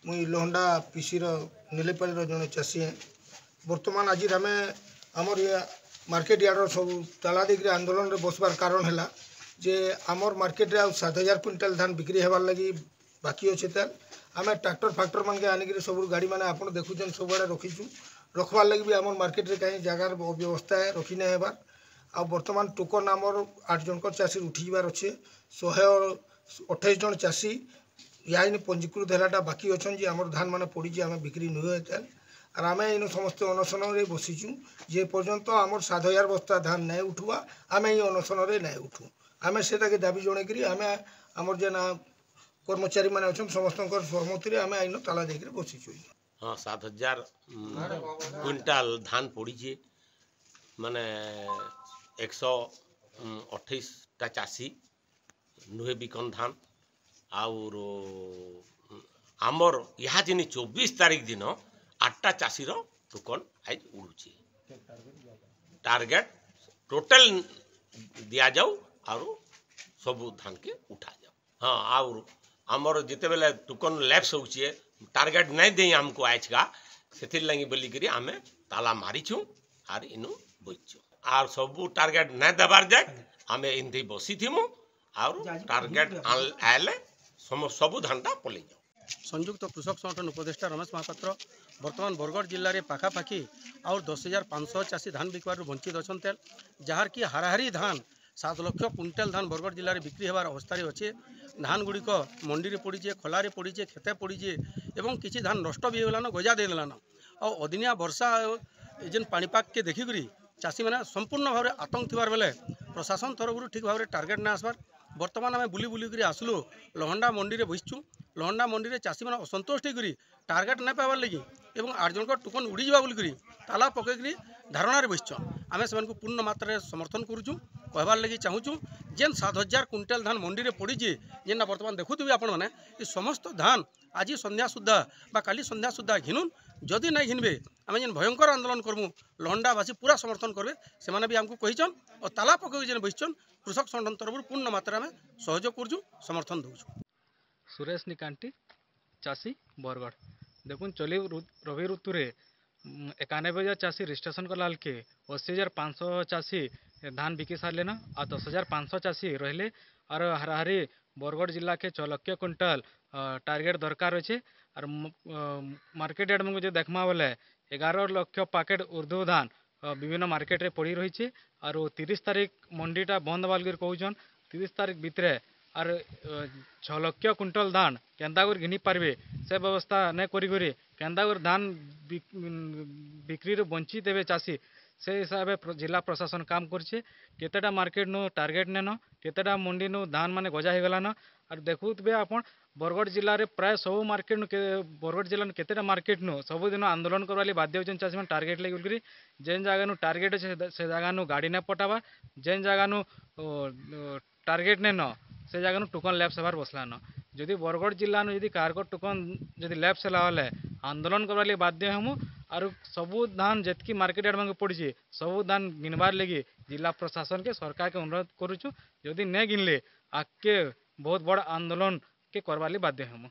मुई लोहंडा पीसी नीलेपाली जड़े चाषी है। बर्तमान आज आम आमर मार्केट यार्ड सब ताला देकर आंदोलन में बसबार कारण है जे आमर मार्केट रे 7,000 क्विंटाल धान बिक्री होबार लगी बाकी अच्छे तेल आम ट्रैक्टर फैक्टर मान के आनिक सब गाड़ी मैंने आप देखुन सब आड़े रखीचु रखबार लगी भी आम मार्केट रे कहीं जगार व्यवस्था है रखी नहीं होबार आ बर्तमान टोकन आमर 8 जन चाषी उठीबार अच्छे 128 जन चाषी या पंजीकृत है बाकी अच्छा जी आम धान मैंने पड़ी आम बिक्री नुहे तेल और आम इन समस्त अनशन में बसीचु जे पर्यंत आम 7,000 बस्ता धान नहीं उठुआ आम ये अनशन में नहीं उठू आम से दाबी जनकरी आम आमर जेना कर्मचारी मैंने अच्छा समस्त सहमति आम आईन ताला देकर बसीचु। हाँ 7,000 क्विंटाल धान पड़ी माने 128 चाषी नुहे बिकन धान आउर आमर यहाँ जिन 24 तारीख दिन 8टा चाषी टोकन आज उड़ूची टार्गेट टोटल दिया जाऊ और सबू धान के उठा जाऊ। हाँ आउर आमर जिते बेले टोकन लैप्स होचे टार्गेट नहीं दे हमको आज का से लगी बोलिकी आम ताला मारीचु आर इनु बचु आर सबू टार्गेट नहीं देवार जाए आम इनते बसी थी और टार्गेट आए सबू धानटा पलि जाऊ। संयुक्त कृषक संगठन उपदेष्टा रमेश महापात्र बर्तमान बरगढ़ जिले में पाखापाखि और 10,500 चाषी धान बिकबार वंचित अच्छा जार कि हाराहारी धान 7 लाख क्विंटाल धान बरगढ़ जिले में बिक्री होवार अवस्था अच्छे धान गुड़िक मंडी पड़ी खोलार पड़ी खेते पड़ी एवं किसी धान नष्ट भी होगलान गजा देदेलान और अदिनिया वर्षा जेन पानीपाग के देखिक चाषी मैंने संपूर्ण भाव में आतंक थिबार बेले प्रशासन तरफ ठीक भाव में टार्गेट ना आसबार बर्तमान आम बुली बुलिक आसलु लोहंडा मंडी में बसचु लोहंडा मंडी में चाषी मैंने असंतोष होकर टार्गेट नहीं पाइबार लगी और 8 जन टोकन उड़ी जा बोलिक ताला पकईकरी धारणार बसचन आम से पूर्ण मात्रा समर्थन करुचु कहबार लगी चाहूँ जेन 7,000 क्विंटाल धान मंडी में पड़ी जेना बर्तमान देखुवे आपण मैंने ये समस्त धान आज संध्या सुधा बा काली संध्या सुधा घिनुन जदि नहीं घिनबे आम जेन भयंकर आंदोलन करमु लोहंडावासी पूरा समर्थन करेंगे से भी आमको कहीचन और ताला पकई जेन बसचन कृषक संगठन तरफ पूर्ण मात्रा में सहयोग करुचु समर्थन दूचु। सुरेश निकांटी चाषी बरगढ़ देखुन चली रवि ऋतु 91,000 चाषी रजिस्ट्रेशन कला के 80,500 चाषी धान बिकी सारे न आ 10,500 चाषी रहिले और हाराहारी बरगढ़ जिला के 6 लाख क्विंटाल टार्गेट दरकार अच्छे और मार्केट यार्ड में जो देखमा बोले 11 लाख पैकेट उर्दू धान विभिन्न मार्केट रे पड़ी रही और 30 तारीख मंडीटा बंद वाल कहन 30 तारीख भितर और 6 लाख क्विंटाल धान केन्ता घिनी पारे से व्यवस्था नहीं करी केन्ता धान बिक्री वंचित हे चाषी से हिसाब से जिला प्रशासन काम करतेटा मार्केट नु टार्गेट नेन केतेटा मंडी नु धान माने गजा हो गलान और देखुवे आप बरगढ़ जिले में प्राय सब मार्केट नु बरगढ़ जिला केतेटा मार्केट नु सबुदिन आंदोलन करवा बाध्य होचन चाषी मैंने टार्गेट लगे बोलिक जेन जगह नु टार्गेट अच्छे से जगह नु गाड़ी नहीं पटावा जेन जगह नु टार्गेट नहीं न से जगह नु टोकन लैप्स होबार बसलान जदि बरगढ़ जिला नु कारको टोकन जदि लैप्स है आंदोलन करवा बाध्य हमू और सबू धान जितकी मार्केट यार्ड में पड़ी सबू धान गिनबार लगी जिला प्रशासन के सरकार के अनुरोध करुचु जदि नहीं गिनले आगे बहुत बड़ा आंदोलन के करवा बाध्य हमू।